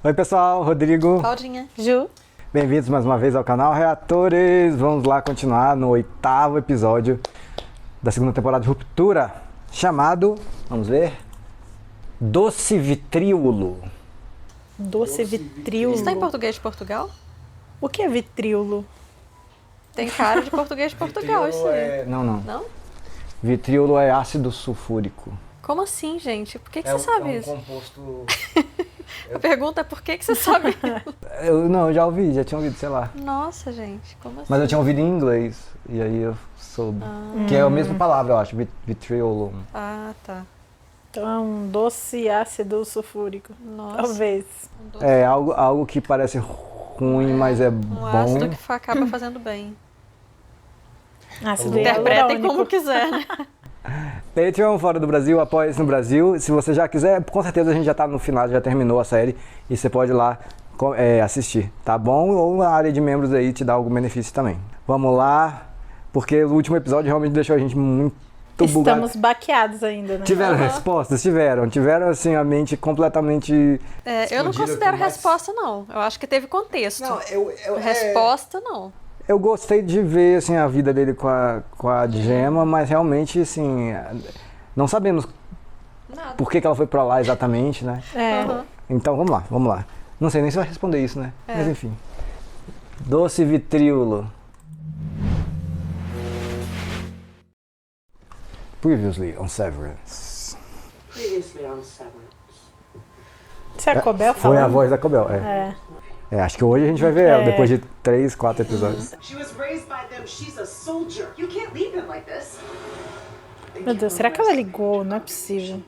Oi pessoal, Rodrigo. Claudinha. Ju. Bem-vindos mais uma vez ao canal Reatores. Vamos lá continuar no 8º episódio da segunda temporada de Ruptura, chamado, vamos ver, Doce Vitríolo. Doce vitríolo. Está em português de Portugal? O que é vitríolo? Tem cara de português de Portugal isso aí. Não. Não? Vitríolo é ácido sulfúrico. Como assim, gente? Por que você sabe isso? Composto... A pergunta é por que você sabe? Eu já ouvi, já tinha ouvido, sei lá. Nossa, gente, como assim? Mas eu tinha ouvido em inglês, e aí eu soube. Que é a mesma palavra, eu acho, vitríolo. Ah, tá. Então é um doce ácido sulfúrico. Nossa. Talvez. É algo que parece ruim, mas é Um bom. ácido que acaba fazendo bem. Ácido Interpretem hialurônico. como quiser, né? Patreon fora do Brasil, apoia-se no Brasil. Se você já quiser, com certeza a gente já tá no final, já terminou a série e você pode ir lá assistir, tá bom? Ou a área de membros aí te dá algum benefício também. Vamos lá, porque o último episódio realmente deixou a gente muito bugado. Estamos baqueados ainda, né? Tiveram respostas? Tiveram assim a mente completamente... Eu não considero resposta, não. Eu acho que teve contexto. Resposta, não. Eu gostei de ver assim, a vida dele com a Gemma, mas realmente assim, não sabemos Nada. por que ela foi pra lá exatamente, né? É. Então vamos lá. Não sei nem se vai responder isso, né? Mas enfim. Doce Vitríolo. Previously on Severance. Previously on Severance. Isso é a Cobel falando? Foi a voz da Cobel, acho que hoje a gente vai ver ela, depois de 3, 4 episódios. She was raised by them. She's a soldier. You can't leave them like this. Meu Deus, será que ela ligou? Não é possível.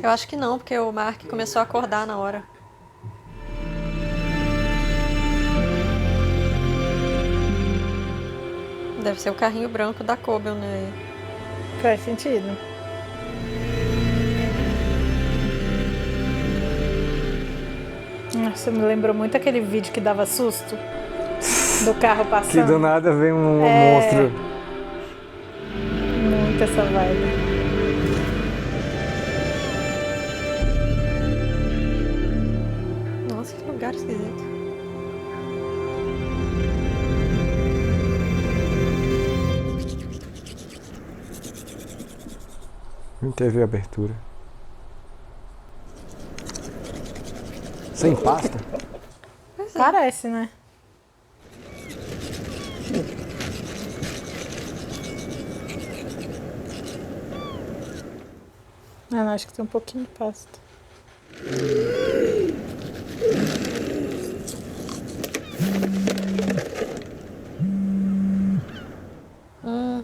Eu acho que não, porque o Mark começou a acordar na hora. Deve ser o carrinho branco da Cobel, né? Faz sentido. Nossa, me lembrou muito aquele vídeo que dava susto. Do carro passando. Que do nada vem um monstro. Muito essa vibe. Nossa, que lugar esquisito. Não teve abertura. Sem pasta? Parece, né? Ah, não, acho que tem um pouquinho de pasta.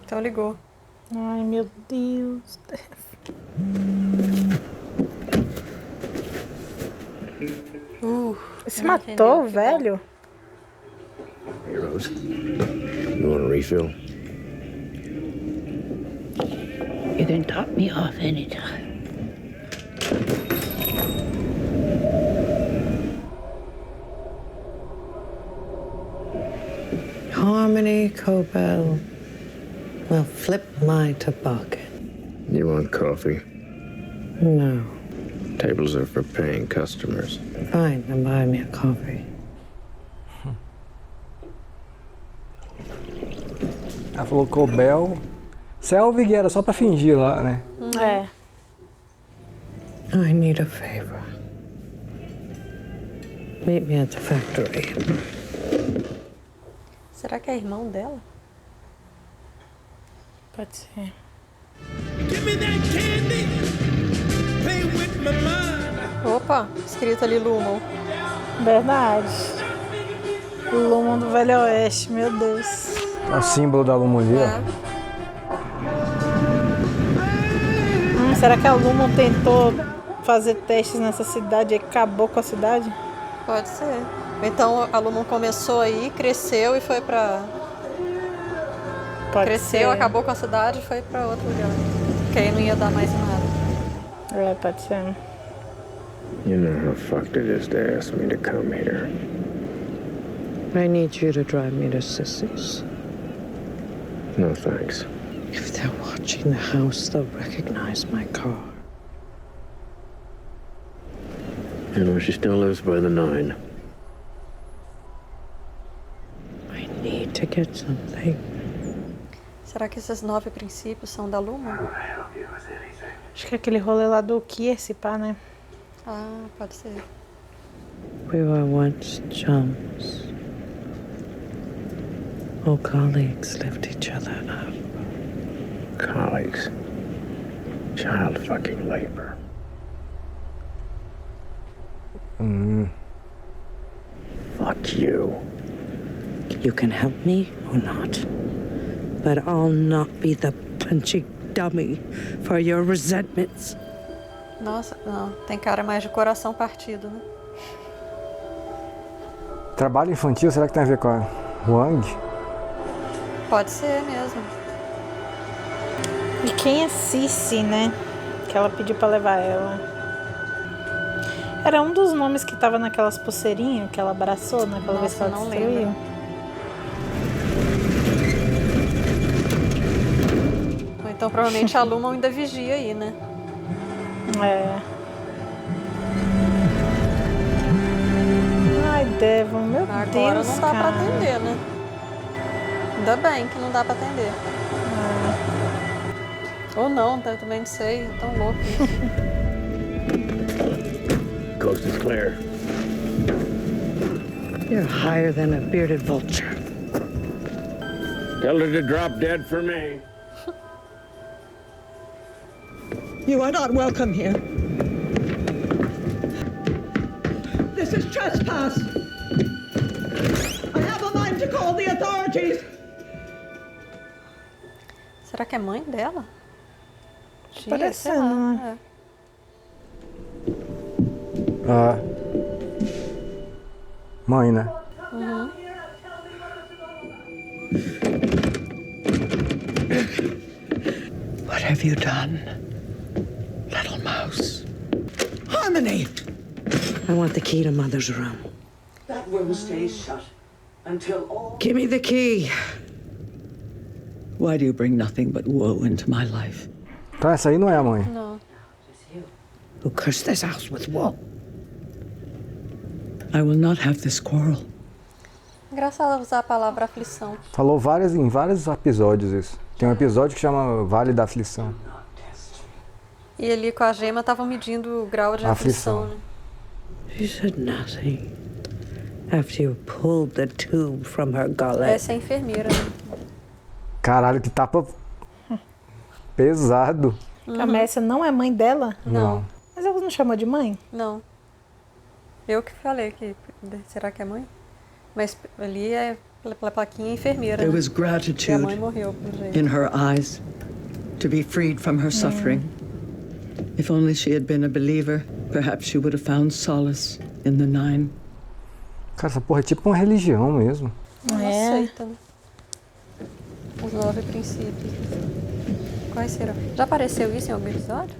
Então ligou. Ai, meu Deus. Você matou o velho? Hey, Rose. You want a refill? You can top me off anytime. Harmony Cobell will flip my toboggan. You want coffee? No. Tables are for paying customers. Fine, then buy me a coffee. Ela falou Cobel. Selvig era só pra fingir lá, né? É. I need a favor. Meet me at the factory. Será que é irmão dela? Pode ser. Opa, escrito ali Lumon. Verdade. O Lumon do Velho Oeste, meu Deus. É o símbolo da Lumulia. Será que a Lumon tentou fazer testes nessa cidade e acabou com a cidade? Pode ser. Então a Lumon começou aí, cresceu e foi pra... Pode Cresceu, ser. acabou com a cidade e foi pra outro lugar. Porque aí não ia dar mais em nada. É, pode ser. You know how fucked it is to ask me to come here. I need you to drive me to Sissy's. No thanks. If they're watching the house, they'll recognize my car. You know, she still lives by the 9. I need to get something. Será que esses 9 princípios são da Luma? Acho que é aquele rolê lá do que esse pá, né? Ah, pode ser. We were once chums. Oh, colleagues lift each other up. Colleagues. Child fucking labor. Fuck you. You can help me or not, but I'll not be the punching dummy for your resentments. Nossa, não. Tem cara mais de coração partido, né? Trabalho infantil, será que tem a ver com a Wang? Pode ser mesmo. E quem é Cici, né? Que ela pediu pra levar ela. Era um dos nomes que tava naquelas pulseirinhas que ela abraçou naquela vez que ela não destruiu. lembro. Ou então provavelmente a Luma ainda vigia aí, né? É. Ai, Devon, meu Agora Deus, não dá pra cara. atender, né? Ainda bem que não dá pra atender. Ou não, eu também não sei. É tão louco isso. Coast is clear. You're higher than a bearded vulture. Tell her to drop dead for me. You are not welcome here. This is trespass. I have a mind to call the authorities. Será que é mãe dela? Tia, Parecendo, sei lá, né? Ah. Mãe, né? What have you done, little mouse? Harmony! I want the key to Mother's room. That room stays shut until all... Give me the key. Why do you bring nothing but woe into my life? Então essa aí não é a mãe. Não. Who cursed this house with woe? I will not have this quarrel. Engraçado usar a palavra aflição. Falou em vários episódios isso. Tem um episódio que chama Vale da Aflição. E ali com a gema estavam medindo o grau de aflição, Aflição. né? She said nothing after you pulled the tube from her gullet. Essa é a enfermeira, né? Caralho, que tapa pesado. A Messia não é mãe dela? Não. Mas ela não chamou de mãe? Não. Eu que falei que... Será que é mãe? Mas ali é pela plaquinha enfermeira, There né? was E a mãe gratitude morreu, pelo jeito. in her eyes to be freed from her suffering. If only she had been a believer, perhaps she would have found solace in the 9. Cara, essa porra é tipo uma religião mesmo. Uma É. seita, né? Os 9 princípios. Quais serão? Já apareceu isso em algum episódio?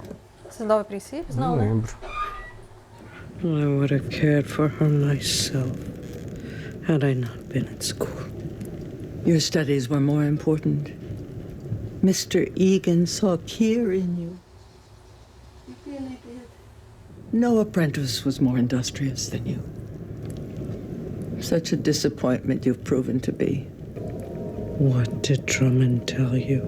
Esses 9 princípios? Não Não, né? lembro. I would have cared for her myself had I not been at school. Your studies were more important. Mr. Egan saw Keir in you. He really did. No apprentice was more industrious than you. Such a disappointment you've proven to be. What did Drummond tell you?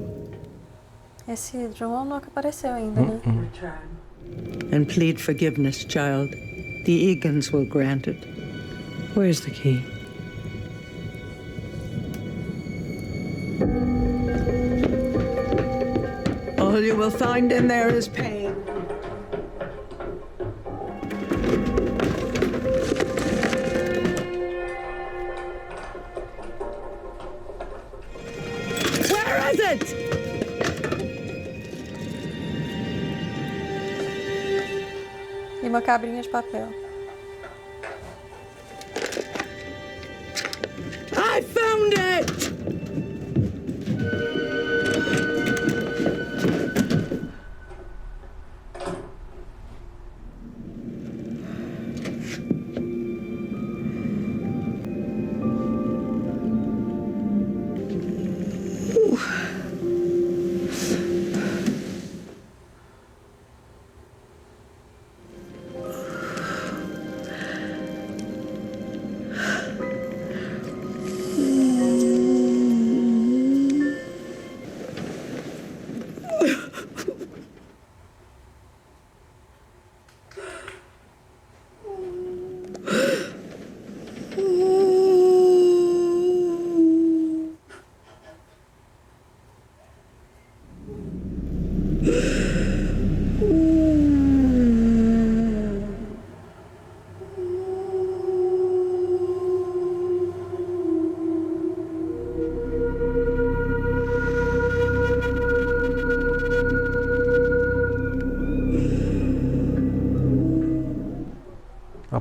Esse João nunca apareceu ainda, né? Return. And plead forgiveness, child. The Egans will grant it. Where's the key? All you will find in there is pain. Where is it? E uma cabrinha de papel. I found it!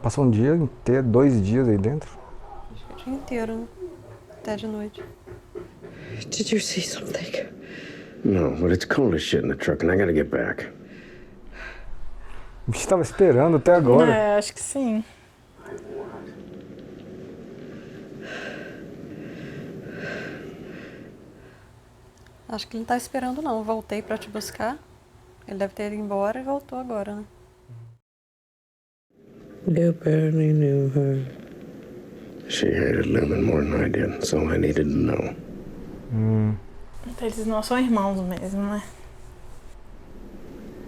Passa um dia inteiro, 2 dias aí dentro. O dia inteiro, né? Até de noite. Did you see something? No, but it's cold as shit in the truck and I gotta get back. O bicho tava esperando até agora. É, acho que sim. Acho que ele não tá esperando, não. Voltei pra te buscar. Ele deve ter ido embora e voltou agora, né? You barely knew her. She hated Lumen more than I did, so I needed to know. Eles não são irmãos mesmo, né?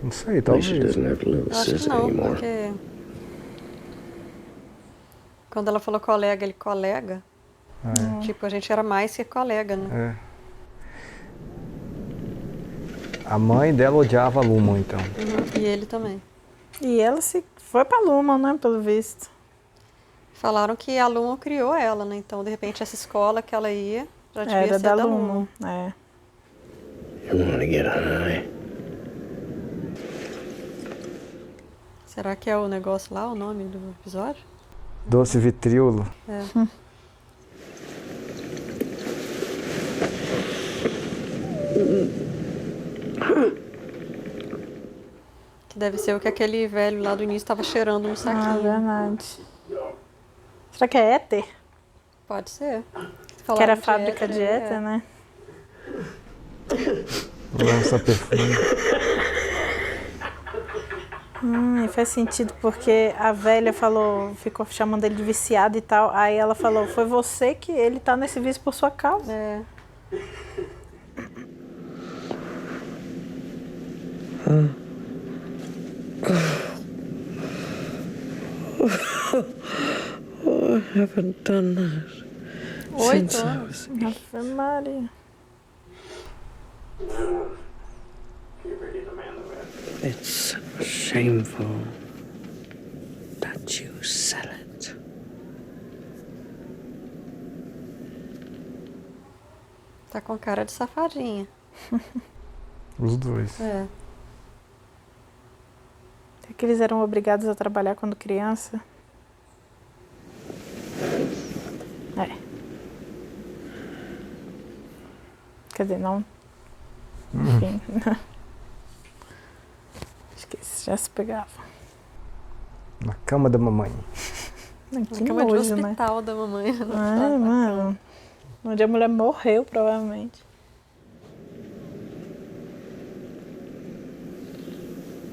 Não sei, At least she talvez. doesn't have to live with Eu acho que Sis não, anymore. porque... Quando ela falou colega, ele colega. Tipo, a gente era mais que colega, né? É. A mãe dela odiava a Luma, então. E ele também. E ela se foi pra Luma, né? Pelo visto. Falaram que a Luma criou ela, né? Então, de repente, essa escola que ela ia já devia Era ser da da Luma. É. You wanna get high? Será que é o negócio lá, o nome do episódio? Doce vitriolo. Que deve ser o que aquele velho lá do início estava cheirando no Ah, saquinho. verdade. Será que é éter? Pode ser. Que era a Falaram fábrica de é. éter, né? Lança perfume. E faz sentido, porque a velha falou, ficou chamando ele de viciado e tal. Aí ela falou, foi você que ele tá nesse vício por sua causa. É. Oh, I haven't done that 8 since I anos. was. Ave Maria. It's shameful that you sell it. Tá com cara de safadinha. Os dois. É. Será que eles eram obrigados a trabalhar quando criança? É. Quer dizer, não. Enfim. Acho que eles já se pegavam. Na cama da mamãe. Que Na cama de nojo, né? hospital da mamãe. É, mano. Onde a mulher morreu, provavelmente.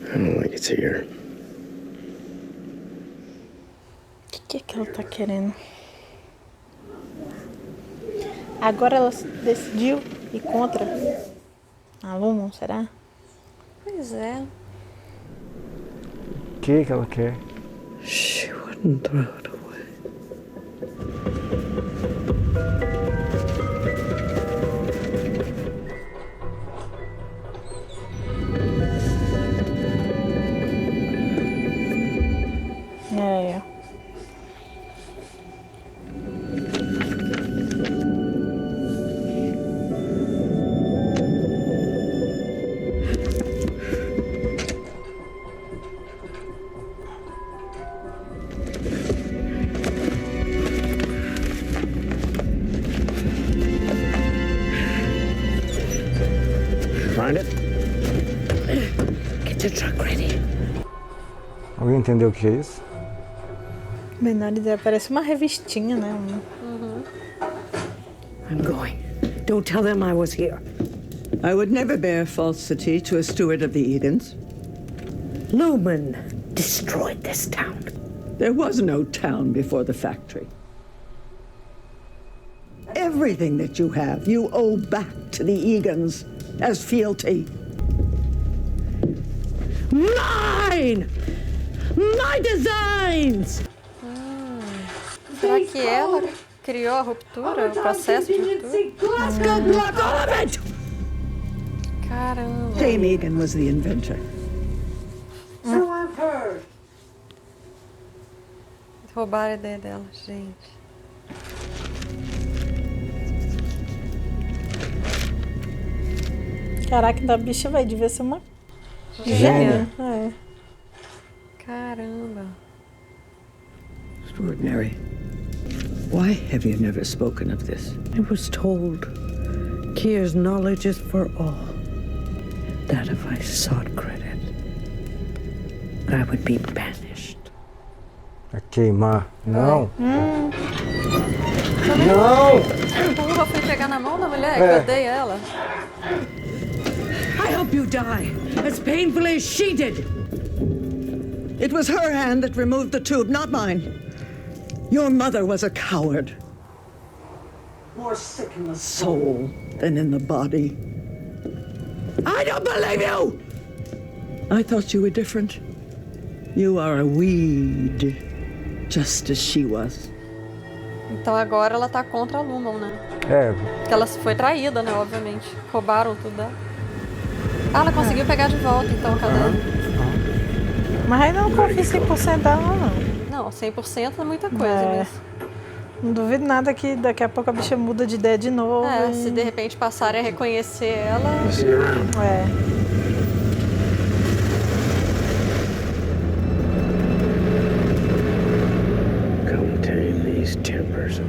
I don't think it's here. O que ela tá querendo? Agora ela decidiu ir contra a Lumon, será? Pois é. O que ela quer? She wouldn't throw it away. É. Find it? Get your truck ready. Alguém entendeu o que é isso? Menor ideia, parece uma revistinha, né? I'm going. Don't tell them I was here. I would never bear falsity to a steward of the Egans. Lumen destroyed this town. There was no town before the factory. Everything that you have, you owe back to the Egans as fealty. Mine! My designs! Será que ela criou a ruptura, o processo de ruptura? All of it! Caramba. Dame Egan was the inventor. Roubaram a ideia dela, gente. Caraca, da bicha, vai devia ser uma Gênia. É. Caramba. extraordinary. Why have you never spoken of this? I was told Kier's knowledge is for all. That if I sought credit, I would be banished. Vai queimar. Não. Porra, foi pegar na mão da mulher que odeia ela. I hope you die as painfully as she did. It was her hand that removed the tube, not mine. Your mother was a coward. More sick in the soul than in the body. I don't believe you! I thought you were different. You are a weed, just as she was. Então agora ela tá contra a Lumon, né? É, Porque ela foi traída, né? Obviamente. Roubaram tudo dela. Ah, ela conseguiu pegar de volta, então, o caderno. Mas aí não confio 100% dela, não. Não, 100% é muita coisa mesmo. Não duvido nada que daqui a pouco a bicha muda de ideia de novo. É, e- se de repente passarem a reconhecer ela... É. Come tame these tempers.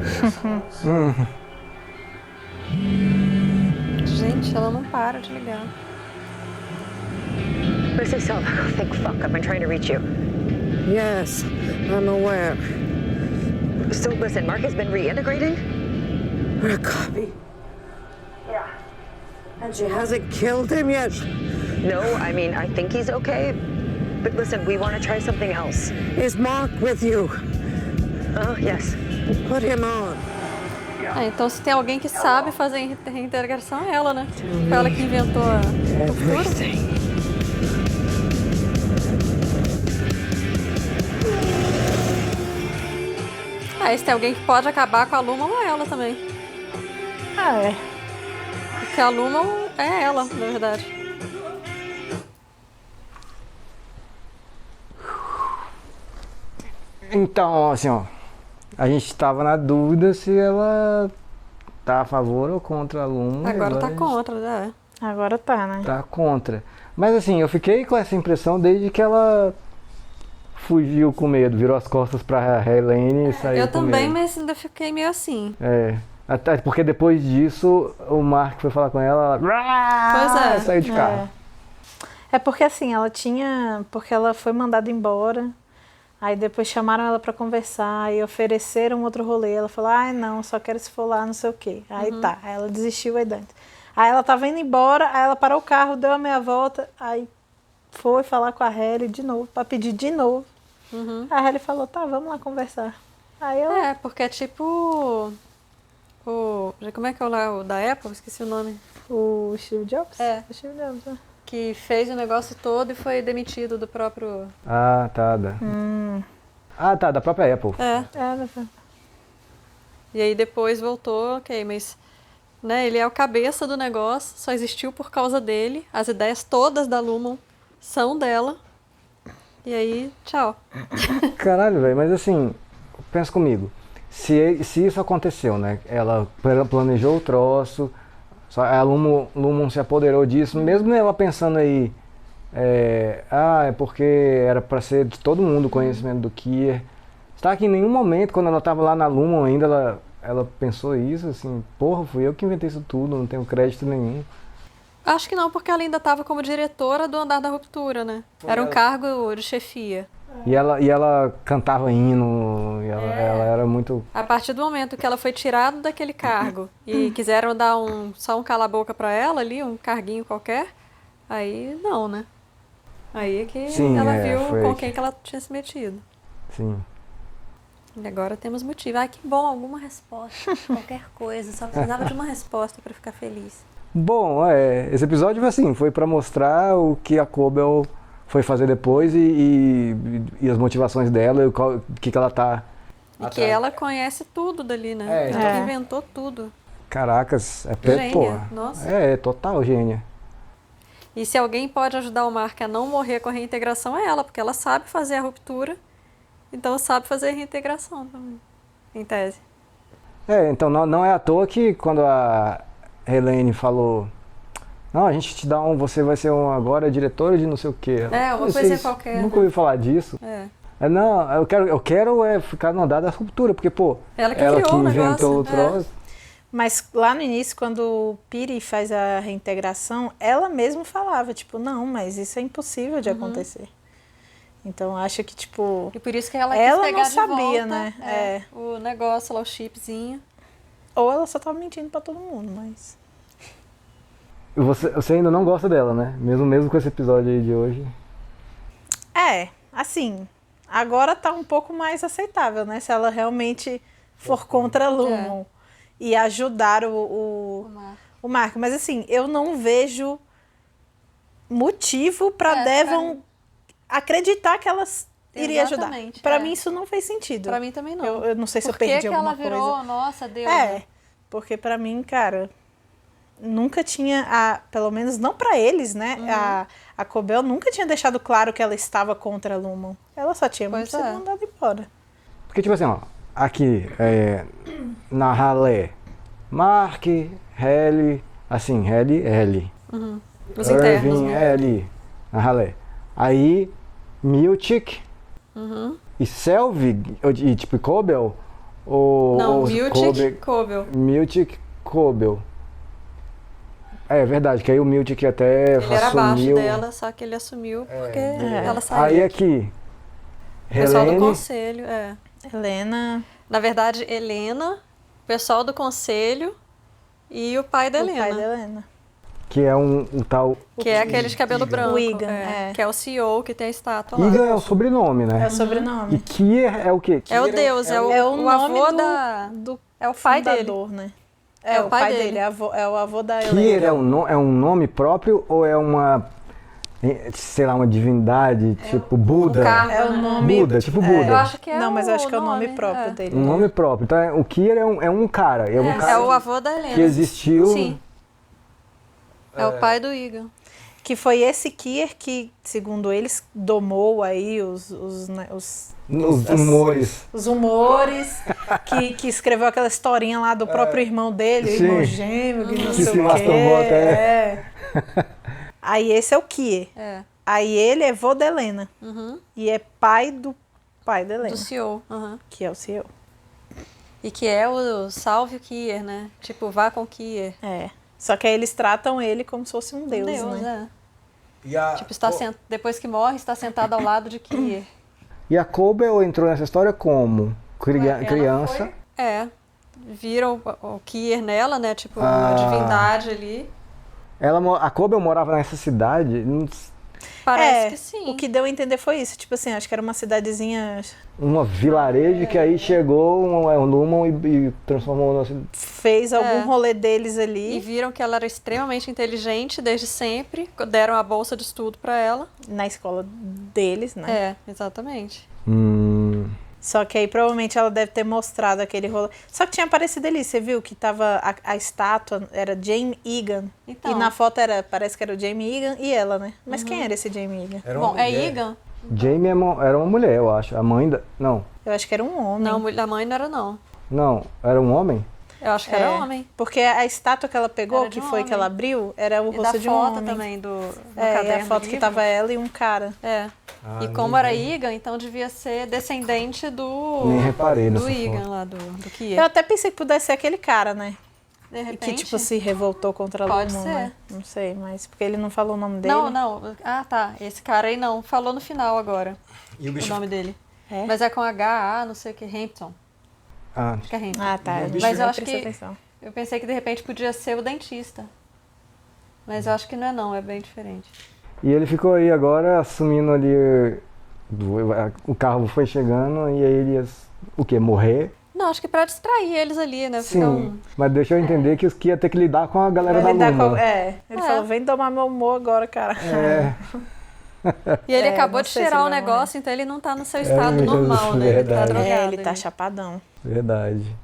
Gente, ela não para de ligar. Lucy, so, thank fuck, I've been trying to reach you. Yes, I'm aware. So, listen, Mark has been reintegrating? We're a copy. Yeah. And she hasn't killed him yet. No, I mean, I think he's okay. But listen, we want to try something else. Is Mark with you? Oh, yes. Put him on. Ah, então se tem alguém que sabe fazer reintegração é ela, né? Foi ela que inventou a ruptura. Everything. Ah, e se tem alguém que pode acabar com a Lumon é ela também. Ah, é. Porque a Lumon é ela, na verdade. então, assim, ó. A gente tava na dúvida se ela tá a favor ou contra a Lumon. Agora tá a gente contra, né? Agora tá, né? tá contra. Mas assim, eu fiquei com essa impressão desde que ela fugiu com medo, virou as costas pra Helene e saiu Eu com também, medo. mas ainda fiquei meio assim. É. Até porque depois disso, o Mark foi falar com ela, ela saiu de carro. É porque assim, ela tinha. Porque ela foi mandada embora. Aí depois chamaram ela pra conversar e ofereceram outro rolê. Ela falou, ai não, só quero se for lá, não sei o quê. Aí tá, aí ela desistiu aí dentro. Aí ela tava indo embora, aí ela parou o carro, deu a meia volta, aí foi falar com a Halle de novo, pra pedir de novo. A Halle falou, tá, vamos lá conversar. Aí ela. É, porque é tipo... Como é que é o da Apple? Esqueci o nome. O Steve Jobs? É. O Steve Jobs, né? Que fez o negócio todo e foi demitido do próprio... Ah, tá. Ah, tá, da própria Apple. É. E aí depois voltou, ok, mas... Né, ele é o cabeça do negócio, só existiu por causa dele. As ideias todas da Lumon são dela. E aí, tchau. Caralho, velho, mas assim, pensa comigo. Se isso aconteceu, né? Ela planejou o troço, a Lumon se apoderou disso, mesmo ela pensando aí, é porque era pra ser de todo mundo o conhecimento do Kier. Está que em nenhum momento, quando ela tava lá na Lumon ainda, ela pensou isso, assim, porra, fui eu que inventei isso tudo, não tenho crédito nenhum. Acho que não, porque ela ainda estava como diretora do Andar da Ruptura, né? Era um cargo de chefia. E ela cantava hino, e ela era muito... A partir do momento que ela foi tirada daquele cargo e quiseram dar só um cala-boca pra ela ali, um carguinho qualquer, aí não, né? Aí é que Sim, ela viu foi com aí quem que ela tinha se metido. Sim. E agora temos motivo. Ai, que bom, alguma resposta, qualquer coisa. Só precisava de uma resposta pra ficar feliz. Bom, esse episódio foi pra mostrar o que a Cobel foi fazer depois e as motivações dela e o que ela tá... E que ela conhece tudo dali, né? Ela que inventou tudo. Caracas, Gênia, porra. nossa. Total gênia. E se alguém pode ajudar o Mark a não morrer com a reintegração é ela, porque ela sabe fazer a ruptura, então sabe fazer a reintegração também, em tese. Então não é à toa que quando a Helene falou, não, a gente te dá você vai ser agora diretora de não sei o quê. Uma coisa qualquer. Nunca ouvi falar disso. Não, eu quero ficar no andar da ruptura, porque, pô, Ela que criou o inventou negócio, o troço. Mas lá no início, quando o Piri faz a reintegração, ela mesma falava, tipo, não, mas isso é impossível de acontecer. Então, acho que, tipo... E por isso que ela quis ela pegar não de sabia, volta, né? o negócio lá, o chipzinho. Ou ela só tava mentindo pra todo mundo, mas... Você ainda não gosta dela, né? Mesmo com esse episódio aí de hoje. Assim, agora tá um pouco mais aceitável, né? Se ela realmente for contra a Lumon e ajudar o Marco. Mas assim, eu não vejo motivo pra Devon acreditar que ela iria ajudar. Exatamente, Pra mim isso não fez sentido. Pra mim também não. Eu não sei se Por eu perdi que alguma ela virou, coisa. nossa, Deus. né? Porque pra mim, cara, nunca tinha, pelo menos não pra eles, né? A Cobel nunca tinha deixado claro que ela estava contra a Lumon. Ela só tinha Pois sido é. mandada embora. Porque, tipo assim, ó, aqui, na ralé, Mark, Helly, assim, Helly. Os internos. Irving, Ellie, na ralé. Aí, Miltic e Selvig, e tipo, Cobel? Não, ou Miltic, Cobel. Miltic, Cobel. É verdade, que aí o Miltic até Ele era abaixo assumiu. dela, só que ele assumiu porque ela saiu. Aí aqui, O pessoal do Helene, conselho, Helena, Na verdade, Helena, o pessoal do conselho e o pai da o Helena. pai da Helena. que é um tal... Que é aquele de cabelo branco. O Egan, é. Que é o CEO que tem a estátua lá. Igan é o sobrenome, né? É o sobrenome. E Kier é o quê? É o Deus, é o nome avô do É o pai dele. fundador, né? É o pai dele, é o avô da Kier Helena. é um nome próprio ou é uma, sei lá, uma divindade, tipo Buda? cargo, É o nome... Buda, tipo Buda. Eu acho que é Não, mas eu o acho que é o nome próprio dele. Um nome próprio. Então o Kier é um cara. É um cara É o avô da Helena. que existiu. Sim. É o pai do Egan. Que foi esse Kier que, segundo eles, domou aí os humores. humores, que escreveu aquela historinha lá do próprio irmão dele, o Sim. irmão gêmeo, que não Que sei se o quê. masturbou até. Aí esse é o Kier. É. Aí ele é vô da Helena. E é pai do pai da Helena, Do CEO. que é o CEO. E que é o salve o Kier, né? Tipo, vá com Kier. É. Só que aí eles tratam ele como se fosse um deus, né? Tipo, depois que morre, está sentado ao lado de Kier. E a Cobel entrou nessa história como? Criança. Viram o Kier nela, né? Tipo, uma divindade ali. A Cobel morava nessa cidade, Parece que sim. O que deu a entender foi isso. Tipo assim, acho que era uma cidadezinha... uma vilarejo que aí chegou um Lumon e transformou numa cidade. Fez algum rolê deles ali. E viram que ela era extremamente inteligente desde sempre. Deram a bolsa de estudo pra ela. Na escola deles, né? Exatamente. Só que aí provavelmente ela deve ter mostrado aquele rolê. Só que tinha aparecido ali, você viu que tava a estátua era Jamie Egan. Então. E na foto parece que era o Jamie Egan e ela, né? Mas quem era esse Jamie Egan? Bom, é Egan? Jamie era uma mulher, eu acho. A mãe da... Não. Eu acho que era um homem. Não, a mãe não era não. Não, era um homem? Eu acho que era homem. Porque a estátua que ela pegou, Era de que um foi que homem. ela abriu, era o E rosto da de um foto homem. também do E a caderno foto do que livro. tava ela e um cara. Como era Egan, então devia ser descendente do... Nem reparei do nessa Egan foto. lá, do Kier. Eu até pensei que pudesse ser aquele cara, né? De repente... Que, tipo, se revoltou contra a Pode Lumon, ser. né? Não sei, mas porque ele não falou o nome dele. Não. Ah, tá. Esse cara aí não. Falou no final agora. E o O nome dele. É? Mas é com H-A, não sei o que, Hampton. Acho que é Hampton. Ah, tá. Mas eu acho que... Atenção. Eu pensei que de repente podia ser o dentista. Mas eu acho que não, é bem diferente. E ele ficou aí agora assumindo ali. O carro foi chegando e aí ele ia. O quê? Morrer? Não, acho que pra distrair eles ali, né? Sim. Então, Mas deixa eu entender que ia ter que lidar com a galera da Vai lidar Lumon. com- ele falou, vem tomar meu humor agora, cara. E ele acabou não de sei se cheirar ele o vai negócio, então ele não tá no seu estado meu Deus, normal, né? Ele tá verdade. drogado. Ele tá ali. chapadão. Verdade.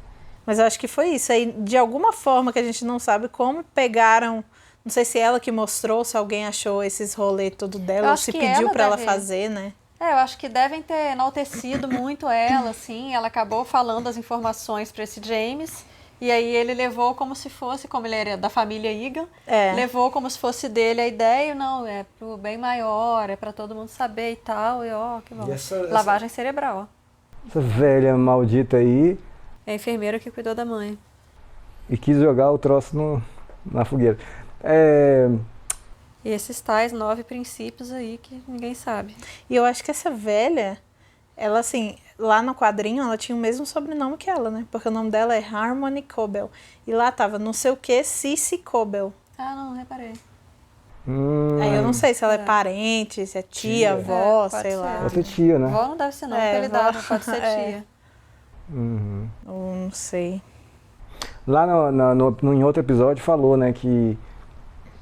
Mas eu acho que foi isso. Aí, de alguma forma que a gente não sabe como pegaram. Não sei se ela que mostrou, se alguém achou esses rolês tudo Eu dela, ou acho se que pediu ela pra ela deve- fazer, né? Eu acho que devem ter enaltecido muito ela, assim. Ela acabou falando as informações pra esse James. E aí ele levou como se fosse, como ele era da família Egan, É. levou como se fosse dele a ideia, não, é pro bem maior, é pra todo mundo saber e tal, e ó, que bom. E essa- Lavagem cerebral, ó. Essa velha maldita aí É a enfermeira que cuidou da mãe. e quis jogar o troço na fogueira. E esses tais 9 princípios aí que ninguém sabe. E eu acho que essa velha, ela assim, lá no quadrinho, ela tinha o mesmo sobrenome que ela, né? Porque o nome dela é Harmony Cobbell. E lá tava não sei o que, Cici Cobbell. Ah, não reparei. Aí eu não sei se ela é parente, se é tia, avó, pode sei ser. lá. Essa tia, né? Vó não deve ser não, É, porque ele vó. dava, pode ser É. tia. Uhum. Eu não sei. Lá em outro episódio falou, né, que...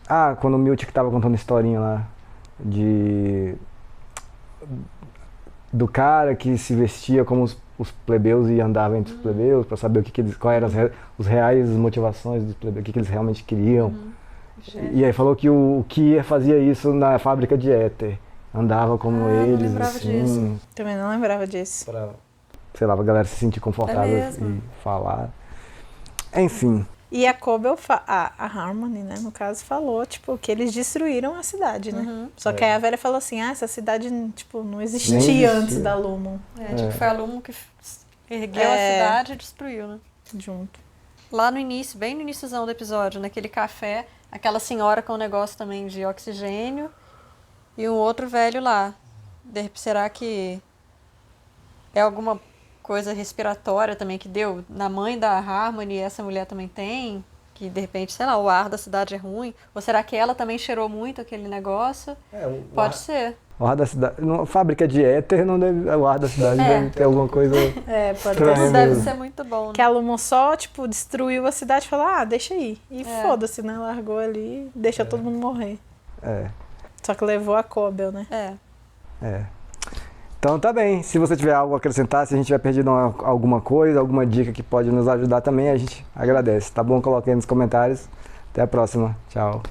Ah, quando o Miltic tava contando a historinha lá do cara que se vestia como os plebeus e andava entre os plebeus pra saber quais eram os reais motivações dos plebeus, o que eles realmente queriam. E aí falou que o Kier fazia isso na fábrica de éter. Andava como não eles, lembrava assim, disso. Também não lembrava disso. pra, sei lá, pra galera se sentir confortável mesmo. e falar. Enfim. E a Cobbell, a Harmony, né, no caso, falou, tipo, que eles destruíram a cidade, né? Só que aí a velha falou assim, essa cidade, tipo, não existia, Nem existia. antes da Lumon. Tipo, foi a Lumon que ergueu a cidade e destruiu, né? Junto. Lá no início, bem no iníciozão do episódio, naquele café, aquela senhora com um negócio também de oxigênio e um outro velho lá. Será que é alguma coisa respiratória também que deu na mãe da Harmony, essa mulher também tem? Que de repente, sei lá, o ar da cidade é ruim? Ou será que ela também cheirou muito aquele negócio? Pode ser. O ar da cidade. Fábrica de éter, não deve, o ar da cidade deve ter alguma coisa. É, pode estranha ter. Isso deve mesmo. ser muito bom, né? Que a Lumon só, tipo, destruiu a cidade e falou, deixa aí. E foda-se, né? Largou ali, deixa todo mundo morrer. É. Só que levou a Cobbell, né? É. Então tá bem, se você tiver algo a acrescentar, se a gente tiver perdido alguma coisa, alguma dica que pode nos ajudar também, a gente agradece, tá bom? Coloque aí nos comentários. Até a próxima. Tchau.